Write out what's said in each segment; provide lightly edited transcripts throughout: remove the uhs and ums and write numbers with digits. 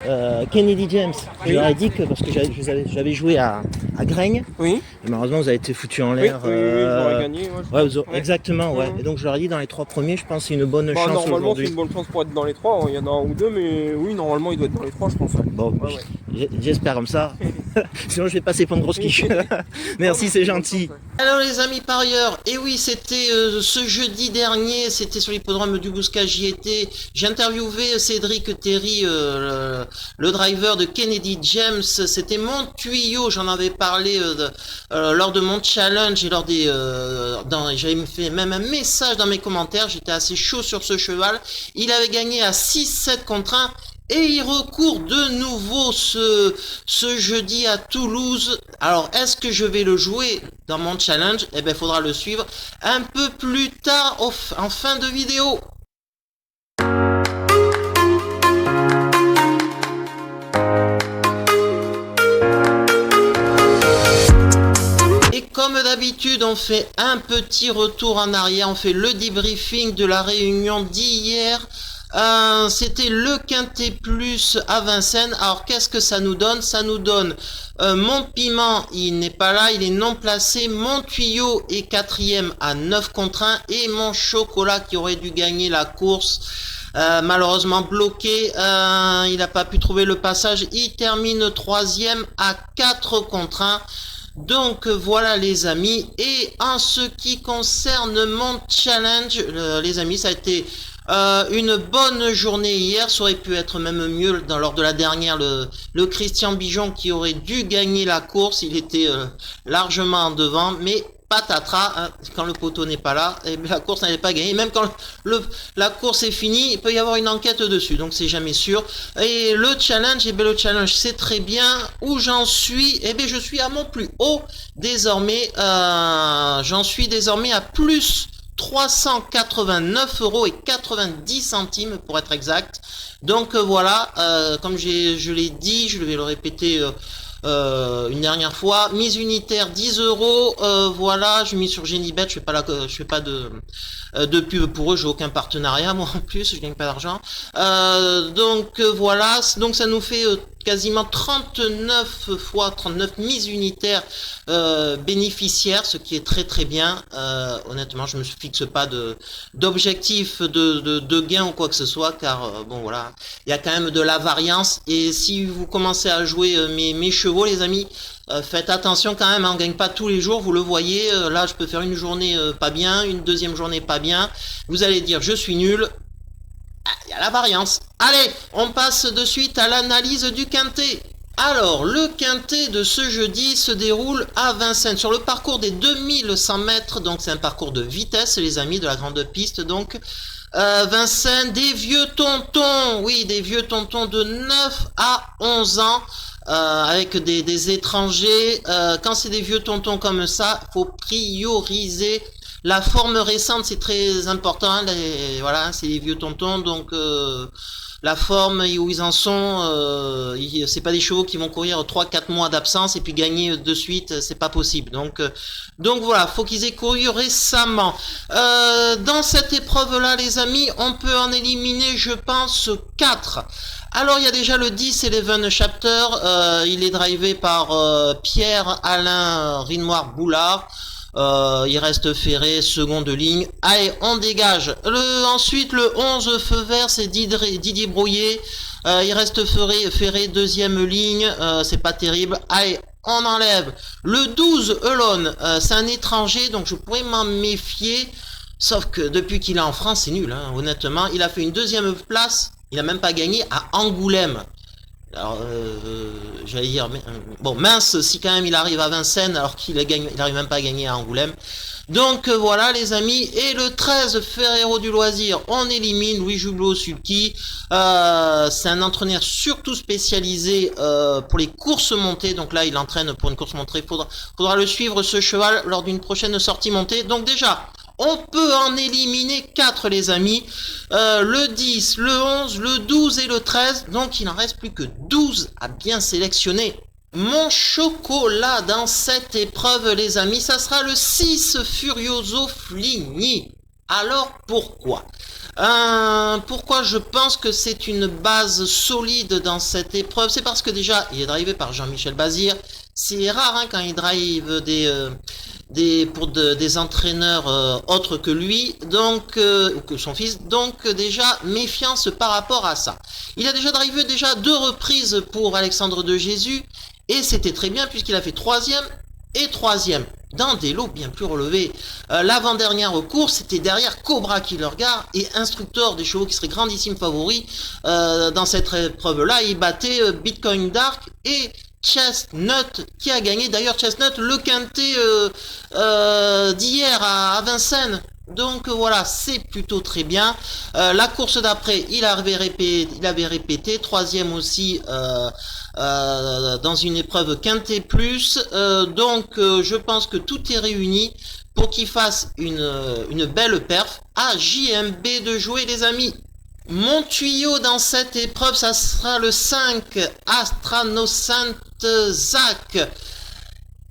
Kennedy James, je Oui. leur ai dit que parce que j'avais joué à Graigne, Oui. et malheureusement vous avez été foutu en Oui, l'air. oui, oui, j'aurais gagné. Ouais, je Ouais, pense. Ouais. exactement, ouais. Mhm. Et donc je leur ai dit dans les 3 premiers, je pense que c'est une bonne Bah, chance normalement, c'est aujourd'hui. une bonne chance pour être dans les trois. Il y en a un ou deux, mais oui, normalement, il doit être dans les trois, je pense. Ouais, Bon, ouais. Ouais. j'espère comme ça. Sinon je vais passer pour une grosse quiche. Merci, Non, c'est bonne chance, gentil. ouais. Alors les amis parieurs, et oui c'était ce jeudi dernier, c'était sur l'hippodrome du Bouscat, j'y étais. J'ai interviewé Cédric Terry, le driver de Kennedy James. C'était mon tuyau, j'en avais parlé lors de mon challenge et j'avais fait même un message dans mes commentaires, j'étais assez chaud sur ce cheval. Il avait gagné à 6-7 contre 1. Et il recourt de nouveau ce jeudi à Toulouse. Alors, est-ce que je vais le jouer dans mon challenge? Eh bien, il faudra le suivre un peu plus tard en fin de vidéo. Et comme d'habitude, on fait un petit retour en arrière. On fait le debriefing de la réunion d'hier. C'était le Quintet Plus à Vincennes. Alors qu'est-ce que ça nous donne? Ça nous donne mon piment, il n'est pas là, il est non placé. Mon tuyau est quatrième à 9 contre 1. Et mon chocolat qui aurait dû gagner la course, malheureusement bloqué, il n'a pas pu trouver le passage. Il termine troisième à 4 contre 1. Donc voilà les amis, et en ce qui concerne mon challenge, les amis, ça a été une bonne journée hier. Ça aurait pu être même mieux lors de la dernière, le Christian Bijon qui aurait dû gagner la course, il était largement en devant, mais patatras, hein, quand le poteau n'est pas là, et la course n'allait pas gagner. Même quand la course est finie, il peut y avoir une enquête dessus, donc c'est jamais sûr. Et le challenge, le challenge c'est très bien. Où j'en suis? Je suis à mon plus haut désormais. J'en suis désormais à plus 389,90 € pour être exact. Donc voilà, comme je l'ai dit, je vais le répéter une dernière fois. Mise unitaire 10 €. Voilà, je mise sur Genibet. Je fais pas de pub pour eux. J'ai aucun partenariat moi en plus. Je gagne pas d'argent. Donc voilà. Donc ça nous fait quasiment 39 fois 39 mises unitaires bénéficiaires, ce qui est très très bien. Honnêtement, je me fixe pas d'objectif de gain ou quoi que ce soit, car bon voilà, il y a quand même de la variance. Et si vous commencez à jouer mes chevaux, les amis, faites attention quand même, hein, on gagne pas tous les jours, vous le voyez. Là, je peux faire une journée pas bien, une deuxième journée pas bien. Vous allez dire je suis nul. Il y a la variance. Allez, on passe de suite à l'analyse du quintet. Alors, le quintet de ce jeudi se déroule à Vincennes, sur le parcours des 2100 mètres, donc c'est un parcours de vitesse, les amis, de la grande piste, donc. Vincennes, des vieux tontons, oui, des vieux tontons de 9 à 11 ans, avec des étrangers. Quand c'est des vieux tontons comme ça, faut prioriser la forme récente, c'est très important. Hein, voilà, c'est les vieux tontons, donc la forme où ils en sont, c'est pas des chevaux qui vont courir 3-4 mois d'absence et puis gagner de suite, c'est pas possible. Donc voilà, faut qu'ils aient couru récemment. Dans cette épreuve-là, les amis, on peut en éliminer, je pense, 4. Alors il y a déjà le 10 Eleven Chapter, il est drivé par Pierre-Alain Rinoir Boulard. Il reste Ferré, seconde ligne. Allez, on dégage. Ensuite, le 11 Feu Vert, c'est Didier Brouillet. Il reste Ferré, deuxième ligne. C'est pas terrible. Allez, on enlève. Le 12 Elon, c'est un étranger, donc je pourrais m'en méfier. Sauf que depuis qu'il est en France, c'est nul, hein, honnêtement. Il a fait une deuxième place. Il a même pas gagné à Angoulême. Alors, j'allais dire, bon, mince, si quand même il arrive à Vincennes alors qu'il arrive même pas à gagner à Angoulême. Donc voilà les amis, et le 13 Ferrero du Loisir, on élimine Louis Jublo-Sulky. C'est un entraîneur surtout spécialisé pour les courses montées, donc là il entraîne pour une course montée, faudra le suivre ce cheval lors d'une prochaine sortie montée. Donc déjà, on peut en éliminer 4 les amis, le 10, le 11, le 12 et le 13, donc il n'en reste plus que 12 à bien sélectionner. Mon chocolat dans cette épreuve les amis, ça sera le 6 Furioso Fligny. Alors pourquoi? Pourquoi je pense que c'est une base solide dans cette épreuve? C'est parce que déjà, il est drivé par Jean-Michel Bazir. C'est rare hein, quand il drive des entraîneurs autres que lui, donc ou que son fils. Donc déjà, méfiance par rapport à ça. Il a déjà drivé déjà 2 reprises pour Alexandre de Jésus, et c'était très bien puisqu'il a fait 3e et 3e dans des lots bien plus relevés. L'avant-dernière course, c'était derrière Cobra Killer Gar et Instructor, des chevaux qui seraient grandissimes favoris dans cette épreuve-là. Il battait Bitcoin Dark et Chestnut qui a gagné. D'ailleurs, Chestnut, le quintet d'hier à Vincennes. Donc voilà, c'est plutôt très bien. La course d'après, il avait répété 3e aussi dans une épreuve quintet plus. Donc je pense que tout est réuni pour qu'il fasse une belle perf. À JMB de jouer les amis. Mon tuyau dans cette épreuve, ça sera le 5 Astranocent Zach.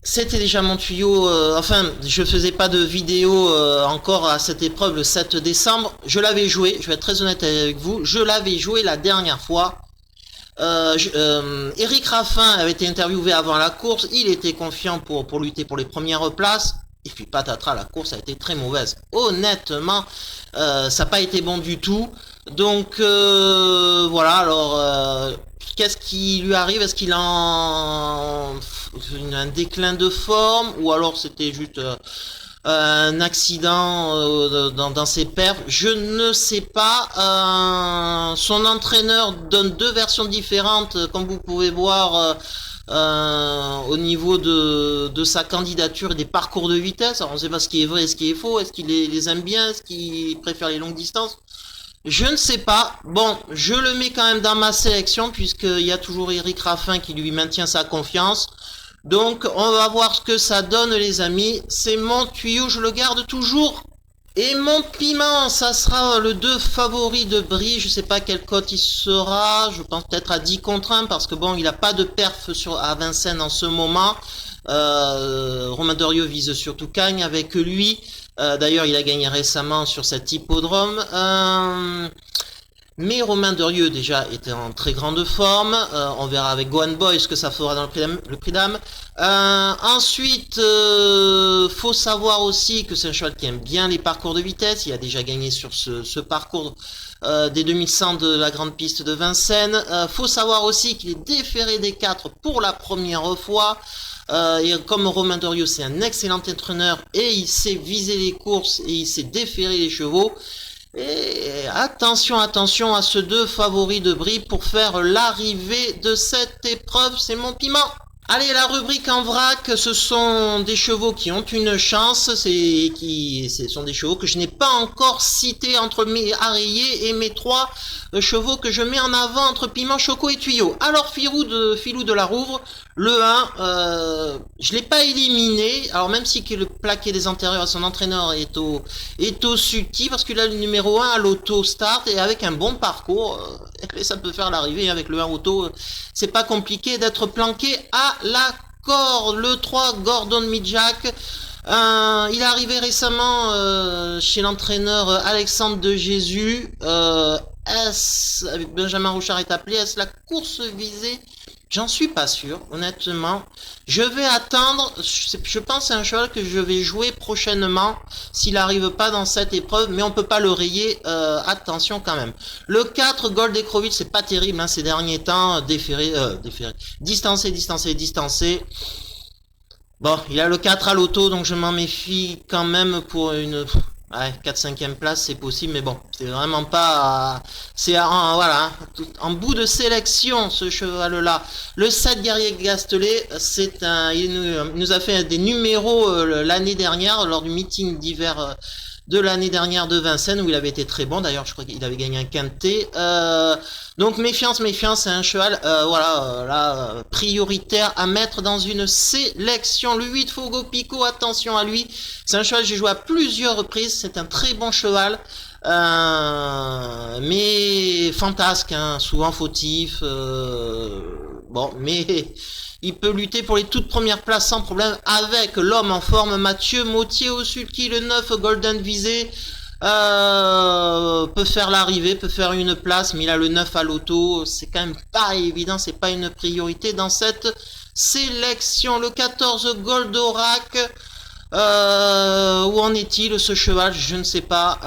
C'était déjà mon tuyau, enfin, je faisais pas de vidéo encore à cette épreuve le 7 décembre. Je l'avais joué, je vais être très honnête avec vous, je l'avais joué la dernière fois. Eric Raffin avait été interviewé avant la course, il était confiant pour lutter pour les premières places. Et puis patatras, la course a été très mauvaise. Honnêtement, ça n'a pas été bon du tout. Donc voilà, alors qu'est-ce qui lui arrive? Est-ce qu'il a un déclin de forme? Ou alors c'était juste un accident dans ses perfs? Je ne sais pas. Son entraîneur donne 2 versions différentes, comme vous pouvez voir. Au niveau de sa candidature et des parcours de vitesse. Alors on ne sait pas ce qui est vrai et ce qui est faux. Est-ce qu'il les aime bien? Est-ce qu'il préfère les longues distances? Je ne sais pas. Bon, je le mets quand même dans ma sélection puisqu'il y a toujours Eric Raffin qui lui maintient sa confiance. Donc on va voir ce que ça donne les amis. C'est mon tuyau, je le garde toujours. Et mon piment, ça sera le 2 favori de Brie. Je sais pas quelle cote il sera. Je pense peut-être à 10 contre 1 parce que bon, il a pas de perf à Vincennes en ce moment. Romain Dorieux vise surtout Cagnes avec lui. D'ailleurs, il a gagné récemment sur cet hippodrome. Mais Romain Derieux déjà était en très grande forme. On verra avec Gohan Boy ce que ça fera dans le prix d'âme. Ensuite, faut savoir aussi que c'est un cheval qui aime bien les parcours de vitesse. Il a déjà gagné sur ce parcours des 2100 de la grande piste de Vincennes. Faut savoir aussi qu'il est déféré des 4 pour la première fois. Et comme Romain Derieux c'est un excellent entraîneur et il sait viser les courses et il sait déférer les chevaux. Et attention à ce 2 favoris de Brie pour faire l'arrivée de cette épreuve, c'est mon piment. Allez, la rubrique en vrac, ce sont des chevaux qui ont une chance, ce sont des chevaux que je n'ai pas encore cités entre mes arayés et mes 3 chevaux que je mets en avant entre Piment, Choco et Tuyau. Alors, Filou de la Rouvre, le 1, je l'ai pas éliminé, alors même si le plaqué des antérieurs à son entraîneur est au sulky, parce qu'il a le numéro 1 à l'auto start et avec un bon parcours, ça peut faire l'arrivée avec le 1 auto, c'est pas compliqué d'être planqué à la corde. Le 3, Gordon Midjack. Il est arrivé récemment chez l'entraîneur Alexandre de Jésus. Avec Benjamin Rouchard est appelé. Est-ce la course visée? J'en suis pas sûr, honnêtement. Je vais attendre. Je pense que c'est un cheval que je vais jouer prochainement s'il n'arrive pas dans cette épreuve, mais on peut pas le rayer. Attention quand même. Le 4, Gold Ekrovitch, c'est pas terrible hein, ces derniers temps. Distancé. Bon, il a le 4 à l'auto, donc je m'en méfie quand même pour une... Ouais, 4-5e place, c'est possible, mais bon, c'est vraiment pas... voilà, en bout de sélection, ce cheval-là. Le 7 Guerrier Gastelet, il nous a fait des numéros l'année dernière, lors du meeting d'hiver de l'année dernière de Vincennes, où il avait été très bon. D'ailleurs, je crois qu'il avait gagné un quintet. Donc, méfiance, c'est un cheval, prioritaire à mettre dans une sélection. Le 8 Fogo Pico, attention à lui. C'est un cheval que j'ai joué à plusieurs reprises. C'est un très bon cheval. Mais fantasque, hein, souvent fautif. Bon, mais il peut lutter pour les toutes premières places sans problème avec l'homme en forme Mathieu Mautier au sulky, le 9 Golden Visé. peut faire l'arrivée, peut faire une place, mais il a le 9 à l'auto, c'est quand même pas évident, c'est pas une priorité dans cette sélection. Le 14 Goldorak, où en est-il ce cheval? Je ne sais pas,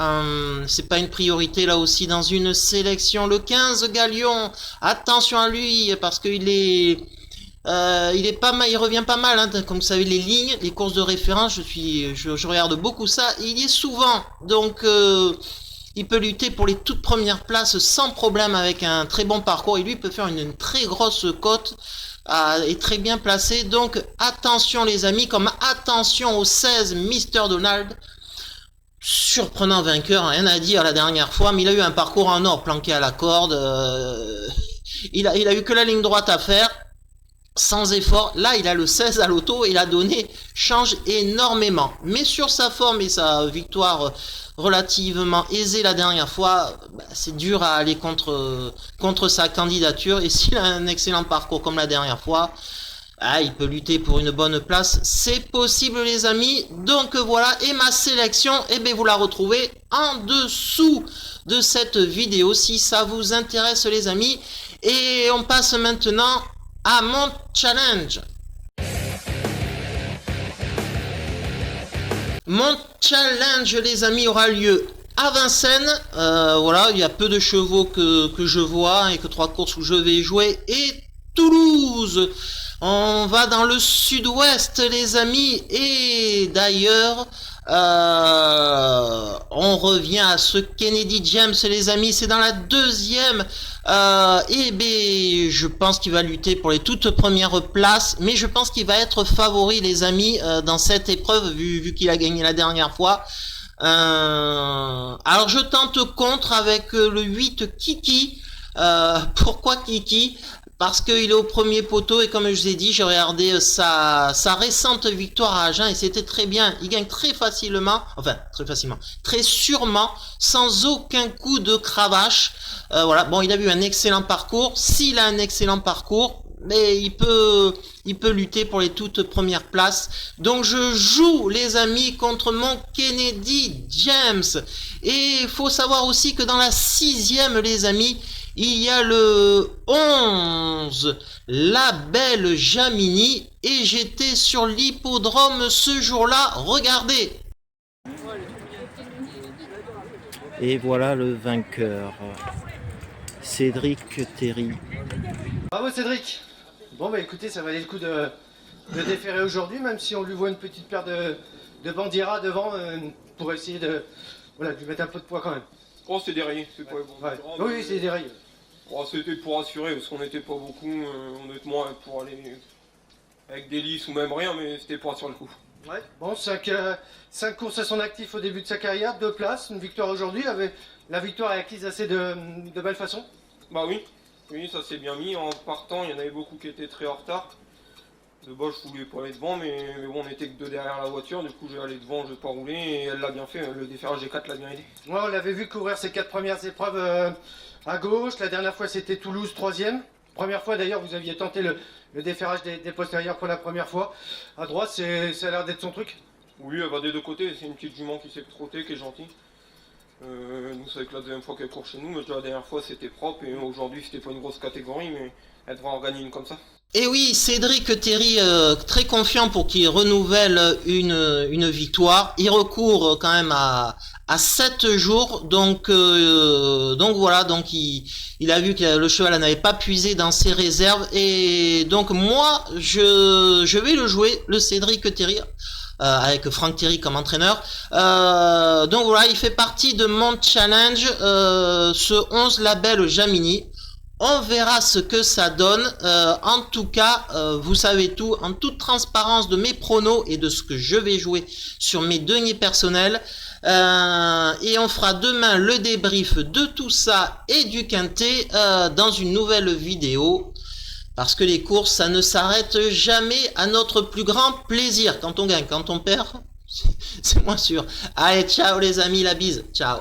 c'est pas une priorité là aussi dans une sélection. Le 15 Galion, attention à lui parce qu'il est... il est pas mal, il revient pas mal, hein, comme vous savez les lignes, les courses de référence, je regarde beaucoup ça, il y est souvent, donc il peut lutter pour les toutes premières places sans problème avec un très bon parcours, et lui peut faire une très grosse cote, et très bien placé, donc attention les amis, comme attention au 16 Mr Donald, surprenant vainqueur, rien à dire la dernière fois, mais il a eu un parcours en or planqué à la corde, il a eu que la ligne droite à faire, sans effort. Là il a le 16 à l'auto et il a donné, change énormément, mais sur sa forme et sa victoire relativement aisée la dernière fois, c'est dur à aller contre sa candidature, et s'il a un excellent parcours comme la dernière fois, il peut lutter pour une bonne place, c'est possible les amis. Donc voilà, et ma sélection, vous la retrouvez en dessous de cette vidéo si ça vous intéresse les amis. Et on passe maintenant à mon challenge. Mon challenge les amis aura lieu à Vincennes, voilà, il y a peu de chevaux que je vois et que 3 courses où je vais jouer, et Toulouse. On va dans le sud-ouest les amis, et d'ailleurs on revient à ce Kennedy James les amis, c'est dans la deuxième, je pense qu'il va lutter pour les toutes premières places, mais je pense qu'il va être favori les amis dans cette épreuve vu qu'il a gagné la dernière fois. Alors je tente contre avec le 8 Kiki. Pourquoi Kiki? Parce qu'il est au premier poteau, et comme je vous ai dit, j'ai regardé sa récente victoire à Agen et c'était très bien. Il gagne très facilement, très sûrement, sans aucun coup de cravache. Voilà, bon, il a eu un excellent parcours. S'il a un excellent parcours, mais il peut lutter pour les toutes premières places. Donc je joue les amis contre mon Kennedy James. Et il faut savoir aussi que dans la 6e les amis, il y a le 11, la belle Jamini, et j'étais sur l'hippodrome ce jour-là, regardez. Et voilà le vainqueur, Cédric Terry. Bravo Cédric. Bon écoutez, ça valait le coup de déférer aujourd'hui, même si on lui voit une petite paire de Bandiera devant, pour essayer de lui mettre un peu de poids quand même. Oh, c'est des rayés, c'est pas bon. Ouais. Oui, c'est des rayés. Oh, c'était pour assurer, parce qu'on n'était pas beaucoup, honnêtement, pour aller avec des lisses ou même rien, mais c'était pour assurer le coup. Ouais. Bon, 5 courses à son actif au début de sa carrière, 2 places, une victoire aujourd'hui. La victoire est acquise assez de belle façon. Bah oui, ça s'est bien mis. En partant, il y en avait beaucoup qui étaient très en retard. De bas, je voulais pas aller devant, mais bon, on était que 2 derrière la voiture, du coup j'ai allé devant, je vais pas rouler, et elle l'a bien fait, le déferrage des 4 l'a bien aidé. Ouais, on l'avait vu courir ses 4 premières épreuves à gauche, la dernière fois c'était Toulouse 3e. Première fois d'ailleurs, vous aviez tenté le déferrage des postérieurs pour la première fois. À droite, ça a l'air d'être son truc. Oui, elle va des deux côtés, c'est une petite jument qui sait trotter, qui est gentille. Nous, c'est avec la deuxième fois qu'elle court chez nous, mais déjà la dernière fois c'était propre, et aujourd'hui c'était pas une grosse catégorie, mais elle devrait en gagner une comme ça. Et oui, Cédric Terry, très confiant pour qu'il renouvelle une victoire. Il recourt quand même à 7 jours, donc voilà, donc il a vu que le cheval n'avait pas puisé dans ses réserves, et donc moi je vais le jouer, le Cédric Terry. Avec Franck Thierry comme entraîneur. Donc voilà, il fait partie de mon challenge, ce 11 label Jamini. On verra ce que ça donne. En tout cas, vous savez tout, en toute transparence de mes pronos et de ce que je vais jouer sur mes deniers personnels. Et on fera demain le débrief de tout ça et du quintet dans une nouvelle vidéo. Parce que les courses, ça ne s'arrête jamais, à notre plus grand plaisir. Quand on gagne, quand on perd, c'est moins sûr. Allez, ciao les amis, la bise. Ciao.